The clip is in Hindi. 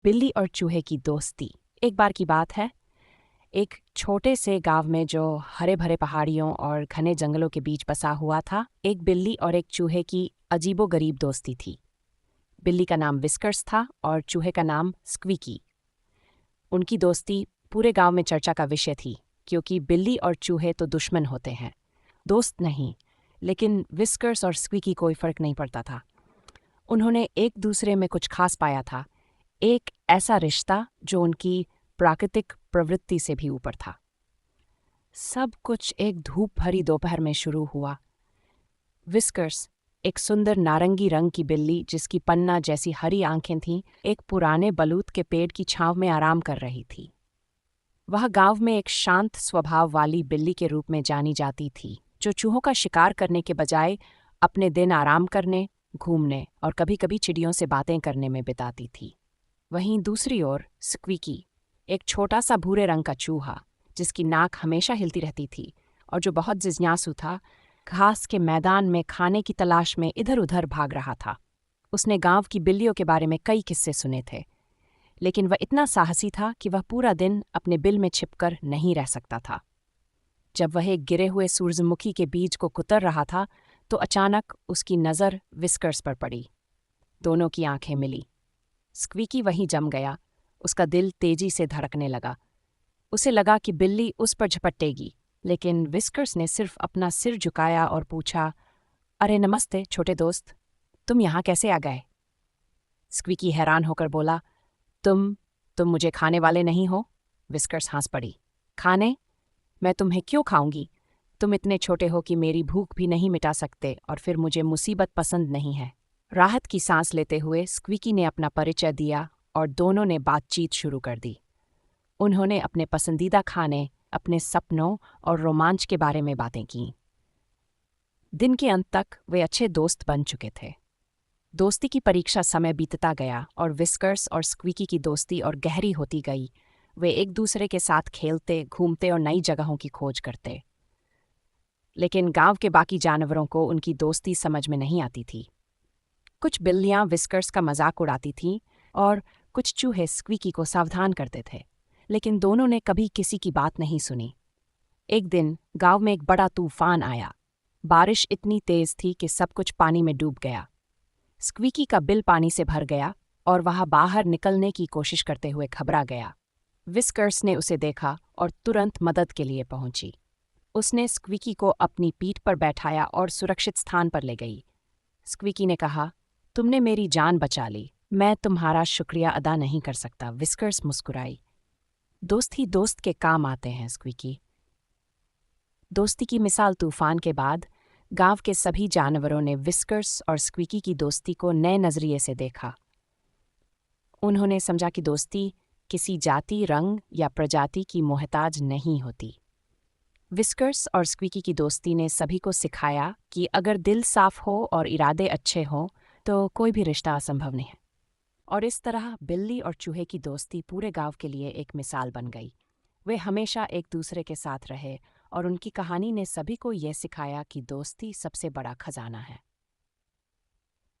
बिल्ली और चूहे की दोस्ती। एक बार की बात है, एक छोटे से गांव में जो हरे भरे पहाड़ियों और घने जंगलों के बीच बसा हुआ था, एक बिल्ली और एक चूहे की अजीबोगरीब दोस्ती थी। बिल्ली का नाम विस्कर्स था और चूहे का नाम स्क्वीकी। उनकी दोस्ती पूरे गांव में चर्चा का विषय थी, क्योंकि बिल्ली और चूहे तो दुश्मन होते हैं, दोस्त नहीं। लेकिन विस्कर्स और स्क्वीकी कोई फर्क नहीं पड़ता था। उन्होंने एक दूसरे में कुछ खास पाया था, एक ऐसा रिश्ता जो उनकी प्राकृतिक प्रवृत्ति से भी ऊपर था। सब कुछ एक धूप भरी दोपहर में शुरू हुआ। विस्कर्स, एक सुंदर नारंगी रंग की बिल्ली जिसकी पन्ना जैसी हरी आंखें थीं, एक पुराने बलूत के पेड़ की छांव में आराम कर रही थी। वह गांव में एक शांत स्वभाव वाली बिल्ली के रूप में जानी जाती थी, जो चूहों का शिकार करने के बजाय अपने दिन आराम करने, घूमने और कभी-कभी चिड़ियों से बातें करने में बिताती थी। वहीं दूसरी ओर स्क्वीकी, एक छोटा सा भूरे रंग का चूहा जिसकी नाक हमेशा हिलती रहती थी और जो बहुत जिज्ञासु था, घास के मैदान में खाने की तलाश में इधर उधर भाग रहा था। उसने गांव की बिल्लियों के बारे में कई किस्से सुने थे, लेकिन वह इतना साहसी था कि वह पूरा दिन अपने बिल में छिपकर नहीं रह सकता था। जब वह एक गिरे हुए सूरजमुखी के बीज को कुतर रहा था, तो अचानक उसकी नज़र विस्कर्स पर पड़ी। दोनों की आंखें मिली। स्क्वीकी वहीं जम गया। उसका दिल तेजी से धड़कने लगा। उसे लगा कि बिल्ली उस पर झपटेगी, लेकिन विस्कर्स ने सिर्फ अपना सिर झुकाया और पूछा, अरे नमस्ते छोटे दोस्त, तुम यहाँ कैसे आ गए? स्क्वीकी हैरान होकर बोला, तुम मुझे खाने वाले नहीं हो? विस्कर्स हंस पड़ी। खाने? मैं तुम्हें क्यों खाऊंगी? तुम इतने छोटे हो कि मेरी भूख भी नहीं मिटा सकते, और फिर मुझे मुसीबत पसंद नहीं है। राहत की सांस लेते हुए स्क्वीकी ने अपना परिचय दिया और दोनों ने बातचीत शुरू कर दी। उन्होंने अपने पसंदीदा खाने, अपने सपनों और रोमांच के बारे में बातें कीं। दिन के अंत तक वे अच्छे दोस्त बन चुके थे। दोस्ती की परीक्षा समय बीतता गया और विस्कर्स और स्क्वीकी की दोस्ती और गहरी होती गई। वे एक दूसरे के साथ खेलते, घूमते और नई जगहों की खोज करते। लेकिन गांव के बाकी जानवरों को उनकी दोस्ती समझ में नहीं आती थी। कुछ बिल्लियां विस्कर्स का मजाक उड़ाती थीं और कुछ चूहे स्क्वीकी को सावधान करते थे, लेकिन दोनों ने कभी किसी की बात नहीं सुनी। एक दिन गांव में एक बड़ा तूफान आया। बारिश इतनी तेज थी कि सब कुछ पानी में डूब गया। स्क्वीकी का बिल पानी से भर गया और वह बाहर निकलने की कोशिश करते हुए घबरा गया। विस्कर्स ने उसे देखा और तुरंत मदद के लिए पहुंची। उसने स्क्वीकी को अपनी पीठ पर बैठाया और सुरक्षित स्थान पर ले गई। स्क्वीकी ने कहा, तुमने मेरी जान बचा ली, मैं तुम्हारा शुक्रिया अदा नहीं कर सकता। विस्कर्स मुस्कुराई। दोस्त ही दोस्त के काम आते हैं स्क्वीकी। दोस्ती की मिसाल तूफान के बाद गांव के सभी जानवरों ने विस्कर्स और स्क्वीकी की दोस्ती को नए नजरिए से देखा। उन्होंने समझा कि दोस्ती किसी जाति, रंग या प्रजाति की मोहताज नहीं होती। विस्कर्स और स्क्वीकी की दोस्ती ने सभी को सिखाया कि अगर दिल साफ हो और इरादे अच्छे हों, तो कोई भी रिश्ता असंभव नहीं है। और इस तरह बिल्ली और चूहे की दोस्ती पूरे गांव के लिए एक मिसाल बन गई। वे हमेशा एक दूसरे के साथ रहे और उनकी कहानी ने सभी को यह सिखाया कि दोस्ती सबसे बड़ा खजाना है।